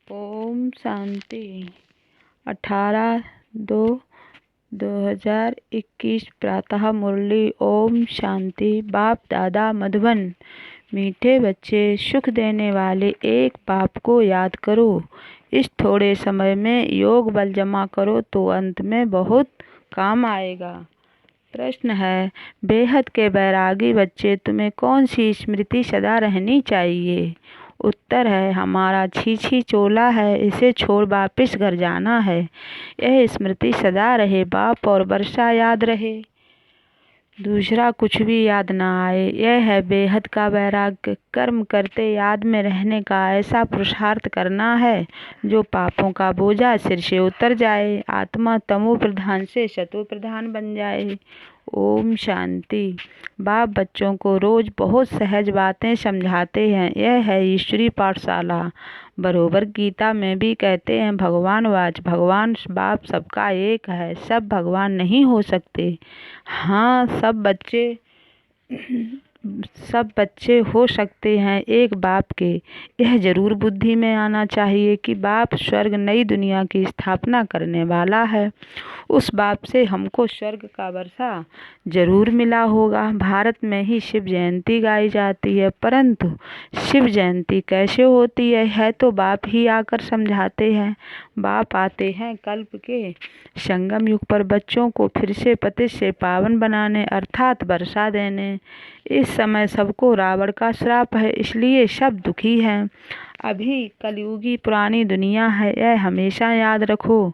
ओम शांति। 18/2/2021 प्रातः मुरली। ओम शांति। बाप दादा मधुबन। मीठे बच्चे, सुख देने वाले एक बाप को याद करो। इस थोड़े समय में योग बल जमा करो तो अंत में बहुत काम आएगा। प्रश्न है, बेहद के बैरागी बच्चे, तुम्हें कौन सी स्मृति सदा रहनी चाहिए? उत्तर है, हमारा छीछी चोला है, इसे छोड़ वापिस घर जाना है। यह स्मृति सदा रहे, बाप और वर्षा याद रहे, दूसरा कुछ भी याद ना आए। यह है बेहद का वैराग्य। कर्म करते याद में रहने का ऐसा पुरुषार्थ करना है जो पापों का बोझा सिर से उतर जाए, आत्मा तमो प्रधान से सतो प्रधान बन जाए। ओम शांति। बाप बच्चों को रोज बहुत सहज बातें समझाते हैं। यह है ईश्वरी पाठशाला। बरोबर गीता में भी कहते हैं, भगवान वाच, भगवान बाप सबका एक है, सब भगवान नहीं हो सकते। हाँ, सब बच्चे हो सकते हैं एक बाप के। यह जरूर बुद्धि में आना चाहिए कि बाप स्वर्ग नई दुनिया की स्थापना करने वाला है। उस बाप से हमको स्वर्ग का वर्षा जरूर मिला होगा। भारत में ही शिव जयंती गाई जाती है, परंतु शिव जयंती कैसे होती है तो बाप ही आकर समझाते हैं। बाप आते हैं कल्प के संगम युग पर बच्चों को फिर से पतित से पावन बनाने, अर्थात वर्षा देने। इस समय सबको रावण का श्राप है, इसलिए सब दुखी हैं। अभी कलयुगी पुरानी दुनिया है, यह हमेशा याद रखो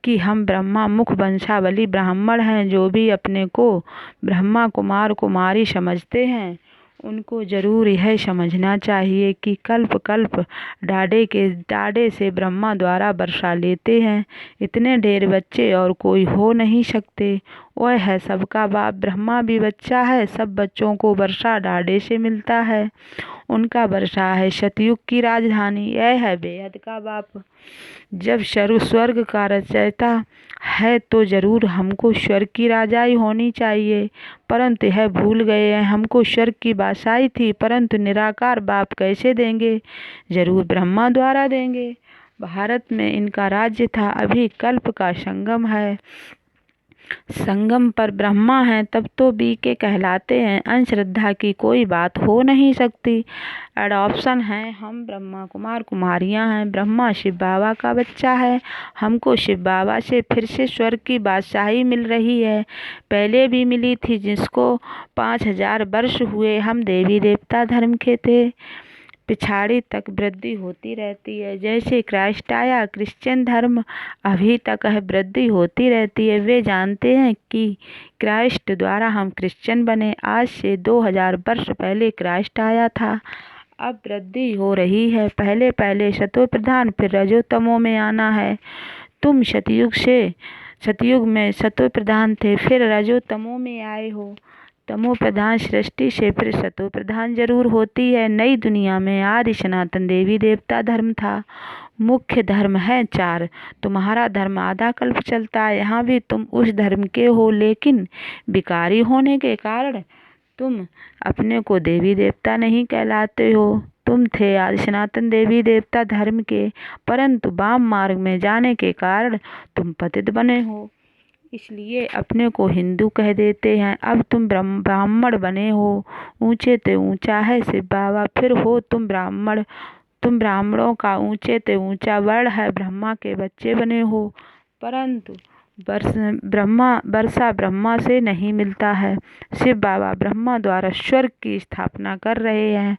कि हम ब्रह्मा मुख वंशावली ब्राह्मण हैं। जो भी अपने को ब्रह्मा कुमार कुमारी समझते हैं उनको जरूर यह समझना चाहिए कि कल्प कल्प डाढ़े से ब्रह्मा द्वारा वर्षा लेते हैं। इतने ढेर बच्चे और कोई हो नहीं सकते। वह है सबका बाप। ब्रह्मा भी बच्चा है, सब बच्चों को वर्षा डाढ़े से मिलता है। उनका वर्षा है सतयुग की राजधानी। यह है बेहद का बाप। जब स्वर्ग का रचयिता है तो जरूर हमको स्वर्ग की राजाई होनी चाहिए, परंतु यह भूल गए हैं। हमको स्वर्ग की बादशाही थी, परंतु निराकार बाप कैसे देंगे? जरूर ब्रह्मा द्वारा देंगे। भारत में इनका राज्य था। अभी कल्प का संगम है, संगम पर ब्रह्मा हैं, तब तो बीके कहलाते हैं। अंधश्रद्धा की कोई बात हो नहीं सकती। एडॉप्शन है, हम ब्रह्मा कुमार कुमारियां हैं। ब्रह्मा शिव बाबा का बच्चा है। हमको शिव बाबा से फिर से स्वर्ग की बादशाही मिल रही है। पहले भी मिली थी, जिसको 5000 वर्ष हुए। हम देवी देवता धर्म के थे। पिछाड़ी तक वृद्धि होती रहती है। जैसे क्राइस्ट आया, क्रिश्चियन धर्म अभी तक है, वृद्धि होती रहती है। वे जानते हैं कि क्राइस्ट द्वारा हम क्रिश्चियन बने। आज से 2000 वर्ष पहले क्राइस्ट आया था। अब वृद्धि हो रही है। पहले सतो प्रधान, फिर रजो तमो में आना है। तुम सतयुग में सतो प्रधान थे, फिर रजो तमो में आए हो। तमो प्रधान सृष्टि से फिर सतो प्रधान जरूर होती है। नई दुनिया में आदि सनातन देवी देवता धर्म था। मुख्य धर्म है 4। तुम्हारा धर्म आधा कल्प चलता है। यहाँ भी तुम उस धर्म के हो, लेकिन विकारी होने के कारण तुम अपने को देवी देवता नहीं कहलाते हो। तुम थे आदि सनातन देवी देवता धर्म के, परंतु वाम मार्ग में जाने के कारण तुम पतित बने हो, इसलिए अपने को हिंदू कह देते हैं। अब तुम ब्राह्मण बने हो। ऊंचे ते ऊंचा है शिव बाबा, फिर हो तुम ब्राह्मण। तुम ब्राह्मणों का ऊंचे ते ऊंचा वर्ण है, ब्रह्मा के बच्चे बने हो। परंतु वर्षा ब्रह्मा से नहीं मिलता है। शिव बाबा ब्रह्मा द्वारा स्वर्ग की स्थापना कर रहे हैं।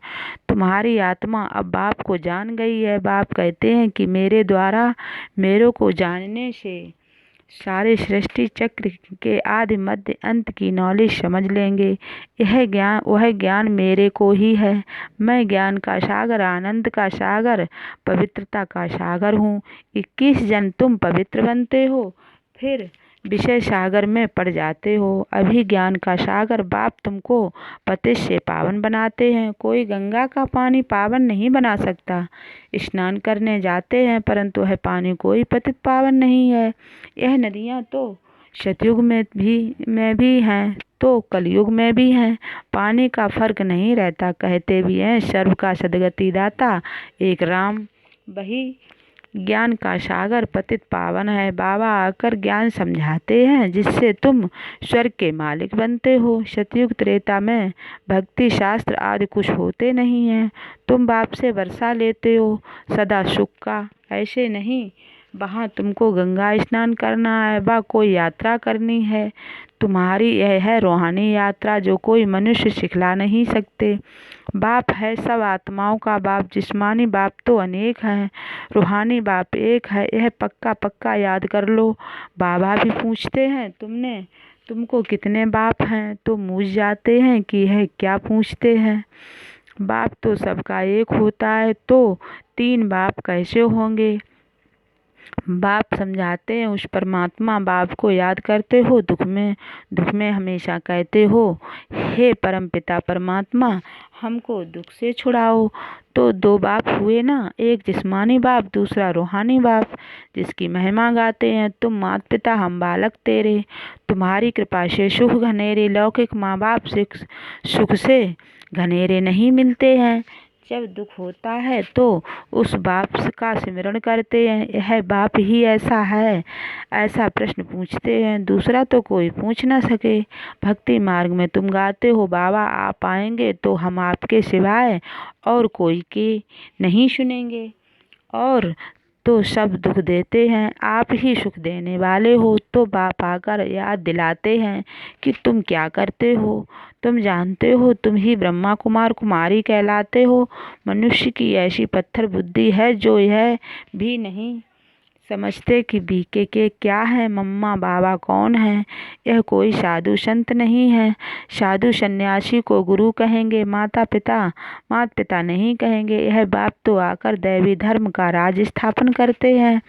तुम्हारी आत्मा अब बाप को जान गई है। बाप कहते हैं कि मेरे द्वारा मेरे को जानने से सारे सृष्टि चक्र के आदि मध्य अंत की नॉलेज समझ लेंगे। वह ज्ञान मेरे को ही है। मैं ज्ञान का सागर, आनंद का सागर, पवित्रता का सागर हूँ। 21 जन्म तुम पवित्र बनते हो, फिर विषय सागर में पड़ जाते हो। अभी ज्ञान का सागर बाप तुमको पतित से पावन बनाते हैं। कोई गंगा का पानी पावन नहीं बना सकता। स्नान करने जाते हैं, परंतु वह पानी कोई पतित पावन नहीं है। यह नदियाँ तो सतयुग में भी हैं, तो कलयुग में भी हैं। पानी का फर्क नहीं रहता, कहते भी हैं सर्व का सद्गति दाता एक राम, वही ज्ञान का सागर पतित पावन है। बाबा आकर ज्ञान समझाते हैं जिससे तुम स्वर्ग के मालिक बनते हो। सतयुग त्रेता में भक्ति शास्त्र आदि कुछ होते नहीं हैं। तुम बाप से वर्षा लेते हो सदा सुख का, ऐसे नहीं। वहाँ तुमको गंगा स्नान करना है, व कोई यात्रा करनी है। तुम्हारी यह है रूहानी यात्रा जो कोई मनुष्य सिखला नहीं सकते। बाप है सब आत्माओं का बाप, जिस्मानी बाप तो अनेक हैं, रूहानी बाप एक है, यह पक्का पक्का याद कर लो। बाबा भी पूछते हैं तुमको कितने बाप हैं, तो मूझ जाते हैं कि यह क्या पूछते हैं। बाप तो सबका एक होता है, तो तीन बाप कैसे होंगे। बाप समझाते हैं उस परमात्मा बाप को याद करते हो, दुख में हमेशा कहते हो हे परमपिता परमात्मा हमको दुख से छुड़ाओ। तो दो बाप हुए ना, एक जिस्मानी बाप दूसरा रूहानी बाप, जिसकी महिमा गाते हैं तुम माता पिता हम बालक तेरे। तुम्हारी कृपा से सुख घनेरे, लौकिक माँ बाप से सुख से घनेरे नहीं मिलते हैं। जब दुख होता है तो उस बाप का सिमरण करते हैं, यह बाप ही ऐसा है, ऐसा प्रश्न पूछते हैं, दूसरा तो कोई पूछ ना सके। भक्ति मार्ग में तुम गाते हो बाबा आप आएंगे तो हम आपके सिवाय और कोई की नहीं सुनेंगे, और तो सब दुख देते हैं, आप ही सुख देने वाले हो। तो बाप आकर याद दिलाते हैं कि तुम क्या करते हो, तुम जानते हो तुम ही ब्रह्मा कुमार कुमारी कहलाते हो। मनुष्य की ऐसी पत्थर बुद्धि है जो यह भी नहीं समझते कि बीके के क्या है, मम्मा बाबा कौन है। यह कोई साधु संत नहीं है। साधु सन्यासी को गुरु कहेंगे, माता पिता नहीं कहेंगे। यह बाप तो आकर दैवी धर्म का राज स्थापन करते हैं।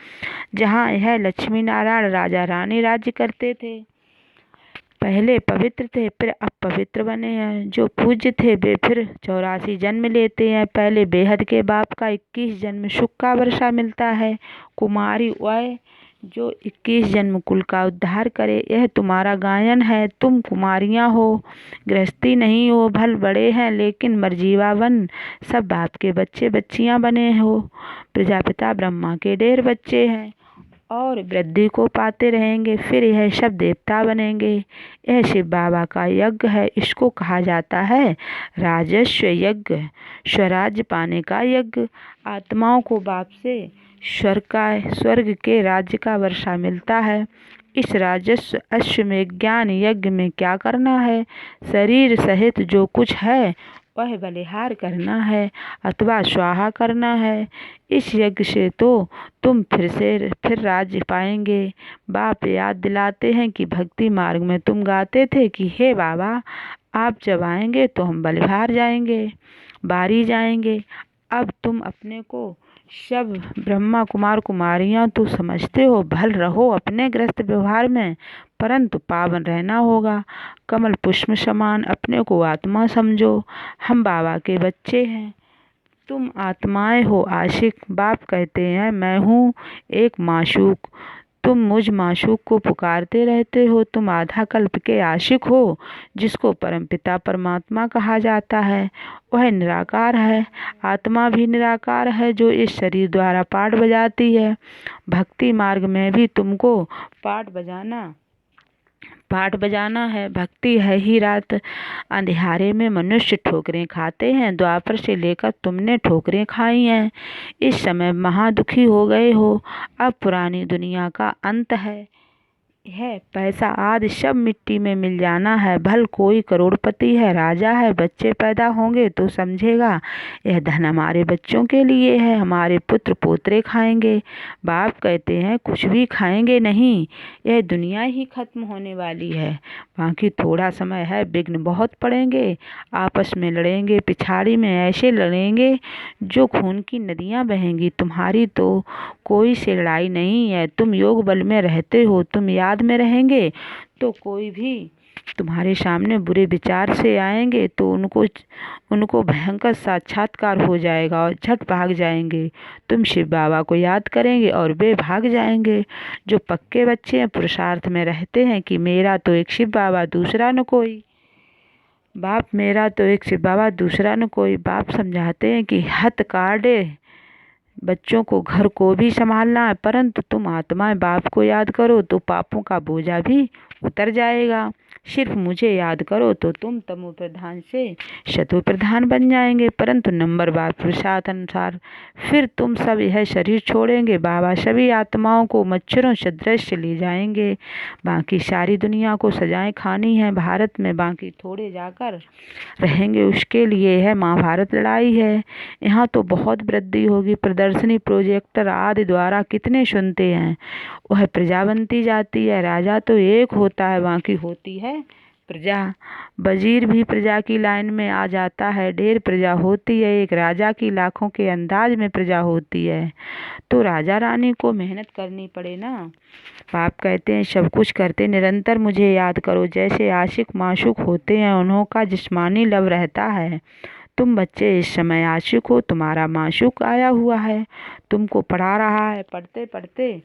जहाँ यह लक्ष्मी नारायण राजा रानी राज्य करते थे, पहले पवित्र थे फिर अपवित्र बने हैं। जो पूज्य थे वे फिर 84 जन्म लेते हैं। पहले बेहद के बाप का 21 जन्म सुख का वर्षा मिलता है। कुमारी वह जो 21 जन्म कुल का उद्धार करे, यह तुम्हारा गायन है। तुम कुमारियाँ हो, गृहस्थी नहीं हो, भल बड़े हैं लेकिन मरजीवा बन सब बाप के बच्चे बच्चियाँ बने हो। प्रजापिता ब्रह्मा के ढेर बच्चे हैं और वृद्धि को पाते रहेंगे, फिर यह सब देवता बनेंगे। यह शिव बाबा का यज्ञ है, इसको कहा जाता है राजस्व यज्ञ, स्वराज्य पाने का यज्ञ। आत्माओं को बाप से स्वर्ग के राज्य का वर्षा मिलता है। इस राजस्व अश्वमेध ज्ञान यज्ञ में क्या करना है, शरीर सहित जो कुछ है वह बलिहार करना है अथवा स्वाहा करना है। इस यज्ञ से तो तुम फिर राज्य पाएंगे। बाप याद दिलाते हैं कि भक्ति मार्ग में तुम गाते थे कि हे बाबा आप जब आएंगे तो हम बलिहार जाएंगे, बारी जाएंगे। अब तुम अपने को सब ब्रह्मा कुमार कुमारियाँ तो समझते हो, भल रहो अपने ग्रस्त व्यवहार में, परंतु पावन रहना होगा। कमल पुष्प समान अपने को आत्मा समझो। हम बाबा के बच्चे हैं, तुम आत्माएं हो आशिक। बाप कहते हैं मैं हूँ एक माशूक, तुम मुझ माशूक को पुकारते रहते हो। तुम आधा कल्प के आशिक हो, जिसको परमपिता परमात्मा कहा जाता है। वह निराकार है, आत्मा भी निराकार है जो इस शरीर द्वारा पाठ बजाती है। भक्ति मार्ग में भी तुमको पाठ बजाना है। भक्ति है ही रात। अंधियारे में मनुष्य ठोकरें खाते हैं, द्वापर से लेकर तुमने ठोकरें खाई हैं। इस समय महादुखी हो गए हो। अब पुरानी दुनिया का अंत है, यह पैसा आदि सब मिट्टी में मिल जाना है। भल कोई करोड़पति है, राजा है, बच्चे पैदा होंगे तो समझेगा यह धन हमारे बच्चों के लिए है, हमारे पुत्र पोतरे खाएंगे। बाप कहते हैं कुछ भी खाएंगे नहीं, यह दुनिया ही खत्म होने वाली है। बाकी थोड़ा समय है, विघ्न बहुत पड़ेंगे, आपस में लड़ेंगे, पिछाड़ी में ऐसे लड़ेंगे जो खून की नदियाँ बहेंगी। तुम्हारी तो कोई से लड़ाई नहीं है, तुम योग बल में रहते हो। तुम याद में रहेंगे तो कोई भी तुम्हारे सामने बुरे विचार से आएंगे तो उनको भयंकर साक्षात्कार हो जाएगा और झट भाग जाएंगे। तुम शिव बाबा को याद करेंगे और वे भाग जाएंगे। जो पक्के बच्चे हैं पुरुषार्थ में रहते हैं कि मेरा तो एक शिव बाबा दूसरा न कोई, बाप मेरा तो एक शिव बाबा दूसरा न कोई। बाप समझाते हैं कि हथ काटे बच्चों को घर को भी संभालना है, परंतु तुम आत्माएं बाप को याद करो तो पापों का बोझा भी उतर जाएगा। सिर्फ मुझे याद करो तो तुम तमो प्रधान से शतु प्रधान बन जाएंगे, परंतु नंबरवार पुरुषार्थ अनुसार फिर तुम सब यह शरीर छोड़ेंगे। बाबा सभी आत्माओं को मच्छरों सदृश ले जाएंगे। बाकी सारी दुनिया को सजाएं खानी है, भारत में बाकी थोड़े जाकर रहेंगे, उसके लिए यह महाभारत लड़ाई है। यहाँ तो बहुत वृद्धि होगी। प्रदर्शनी प्रोजेक्टर आदि द्वारा कितने सुनते हैं। वह प्रजा बनती जाती है। राजा तो एक होता है, बाकी होती है प्रजा। वजीर भी प्रजा की लाइन में आ जाता है। ढेर प्रजा होती है, एक राजा की लाखों के अंदाज में प्रजा होती है। तो राजा रानी को मेहनत करनी पड़े ना। बाप कहते हैं सब कुछ करते निरंतर मुझे याद करो। जैसे आशिक माशूक होते हैं, उन्हों का जिस्मानी लव रहता है। तुम बच्चे इस समय आशिक हो, तुम्हारा माशूक आया हुआ है, तुमको पढ़ा रहा है। पढ़ते पढ़ते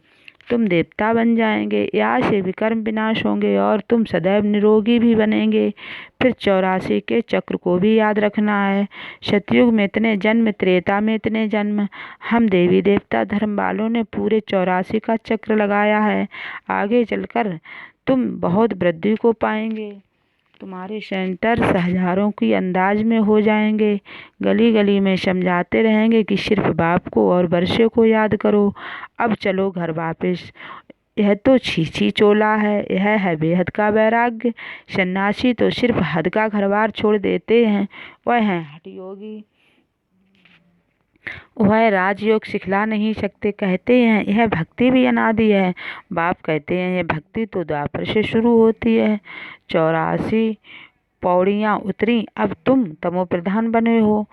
तुम देवता बन जाएंगे। यहाँ से विकर्म विनाश होंगे और तुम सदैव निरोगी भी बनेंगे। फिर 84 के चक्र को भी याद रखना है। सतयुग में इतने जन्म, त्रेता में इतने जन्म। हम देवी देवता धर्म वालों ने पूरे 84 का चक्र लगाया है। आगे चलकर तुम बहुत वृद्धि को पाएंगे। तुम्हारे सेंटर्स हजारों की अंदाज में हो जाएंगे। गली गली में समझाते रहेंगे कि सिर्फ बाप को और वर्षे को याद करो। अब चलो घर वापस। यह तो छीछी चोला है, यह है बेहद का वैराग्य। सन्यासी तो सिर्फ हद का घर बार छोड़ देते हैं, वह है हठयोगी। वह राजयोग सिखला नहीं सकते। कहते हैं यह भक्ति भी अनादि है। बाप कहते हैं यह भक्ति तो द्वापर से शुरू होती है। 84 पौड़ियाँ उतरी, अब तुम तमो प्रधान बने हो।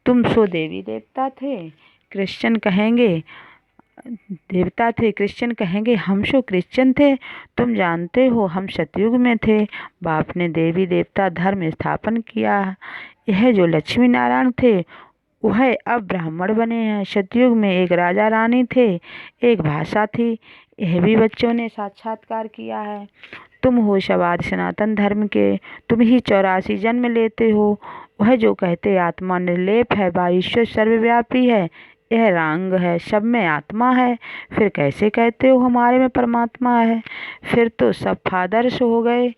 तुम सो देवी देवता थे, क्रिश्चियन कहेंगे देवता थे, क्रिश्चियन कहेंगे हम सो क्रिश्चियन थे। तुम जानते हो हम सतयुग में थे। बाप ने देवी देवता धर्म स्थापन किया। यह जो लक्ष्मी नारायण थे वह अब ब्राह्मण बने हैं। सतयुग में एक राजा रानी थे, एक भाषा थी। यह भी बच्चों ने साक्षात्कार किया है। तुम हो शवाद सनातन धर्म के, तुम ही 84 जन्म लेते हो। वह जो कहते आत्मा निर्लेप है, ईश्वर सर्वव्यापी है, यह रंग है, सब में आत्मा है। फिर कैसे कहते हो हमारे में परमात्मा है। फिर तो सब फादर्स हो गए,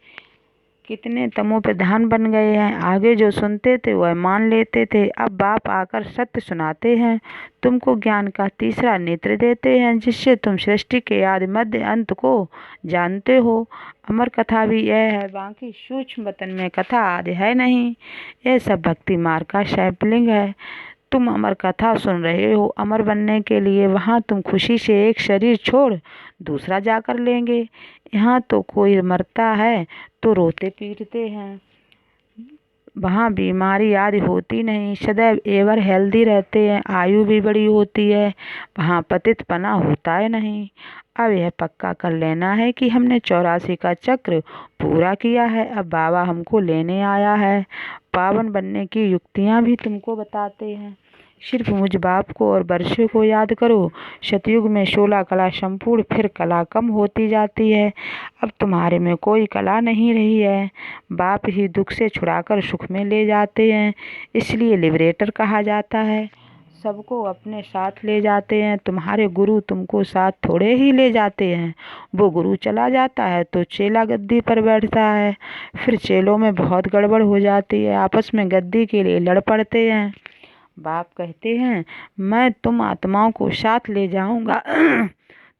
कितने तमो प्रधान बन गए हैं। आगे जो सुनते थे वह मान लेते थे। अब बाप आकर सत्य सुनाते हैं, तुमको ज्ञान का तीसरा नेत्र देते हैं, जिससे तुम सृष्टि के आदि मध्य अंत को जानते हो। अमर कथा भी यह है, बाकी सूक्ष्म वतन में कथा आदि है नहीं। यह सब भक्ति मार्ग का सैंपलिंग है। तुम अमर कथा सुन रहे हो अमर बनने के लिए। वहाँ तुम खुशी से एक शरीर छोड़ दूसरा जाकर लेंगे। यहाँ तो कोई मरता है तो रोते पीटते हैं। वहाँ बीमारी आदि होती नहीं, सदैव एवर हेल्दी रहते हैं, आयु भी बड़ी होती है। वहाँ पतितपना होता है नहीं। अब यह पक्का कर लेना है कि हमने 84 का चक्र पूरा किया है। अब बाबा हमको लेने आया है। पावन बनने की युक्तियाँ भी तुमको बताते हैं। सिर्फ मुझ बाप को और वर्षे को याद करो। सतयुग में 16 कला संपूर्ण, फिर कला कम होती जाती है। अब तुम्हारे में कोई कला नहीं रही है। बाप ही दुख से छुड़ाकर सुख में ले जाते हैं, इसलिए लिबरेटर कहा जाता है। सबको अपने साथ ले जाते हैं। तुम्हारे गुरु तुमको साथ थोड़े ही ले जाते हैं। वो गुरु चला जाता है तो चेला गद्दी पर बैठता है। फिर चेलों में बहुत गड़बड़ हो जाती है, आपस में गद्दी के लिए लड़ पड़ते हैं। बाप कहते हैं मैं तुम आत्माओं को साथ ले जाऊंगा।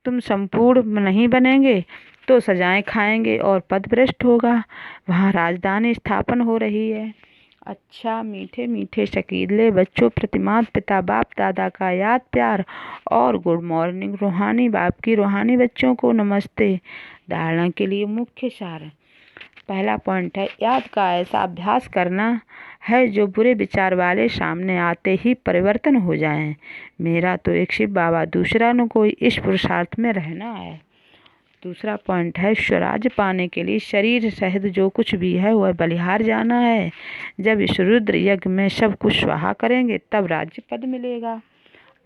तुम संपूर्ण नहीं बनेंगे तो सजाएं खाएंगे और पद भ्रष्ट होगा। वहाँ राजधानी स्थापन हो रही है। अच्छा मीठे मीठे शकीले बच्चों, प्रतिमात पिता बाप दादा का याद प्यार और गुड मॉर्निंग। रूहानी बाप की रूहानी बच्चों को नमस्ते। धारणा के लिए मुख्य सार। पहला पॉइंट है याद का ऐसा अभ्यास करना है जो बुरे विचार वाले सामने आते ही परिवर्तन हो जाएं। मेरा तो एक शिव बाबा दूसरा न कोई, इस पुरुषार्थ में रहना है। दूसरा पॉइंट है, स्वराज्य पाने के लिए शरीर सहित जो कुछ भी है वह बलिहार जाना है। जब इस रुद्र यज्ञ में सब कुछ स्वाहा करेंगे तब राज्य पद मिलेगा।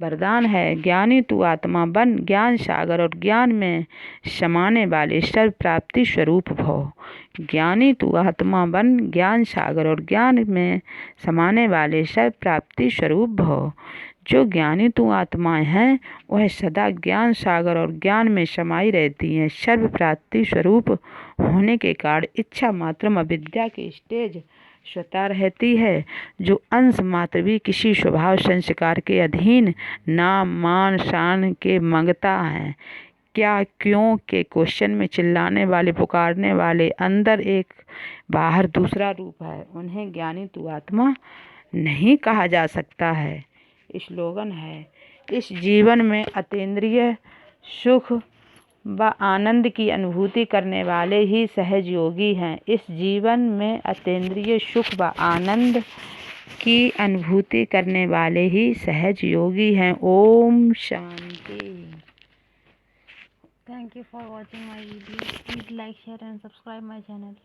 वरदान है, ज्ञानी तू आत्मा बन, ज्ञान सागर और ज्ञान में समाने वाले सर्व प्राप्ति स्वरूप भव। ज्ञानी तू आत्मा बन, ज्ञान सागर और ज्ञान में समाने वाले सर्व प्राप्ति स्वरूप भव। जो ज्ञानी तू आत्माएं हैं वह सदा ज्ञान सागर और ज्ञान में समाई रहती हैं। सर्व प्राप्ति स्वरूप होने के कारण इच्छा मात्र अविद्या की स्टेज स्वतः रहती है, जो अंश मात्र भी किसी स्वभाव संस्कार के अधीन नाम मान शान के मंगता है। क्या क्यों के क्वेश्चन में चिल्लाने वाले पुकारने वाले अंदर एक बाहर दूसरा रूप है, उन्हें ज्ञानी तू आत्मा नहीं कहा जा सकता है। स्लोगन है, इस जीवन में अतीन्द्रिय सुख व आनंद की अनुभूति करने वाले ही सहज योगी हैं। इस जीवन में अतीन्द्रिय सुख व आनंद की अनुभूति करने वाले ही सहज योगी हैं। Om Shanti. Thank you for watching my video. Please like, share and subscribe my channel.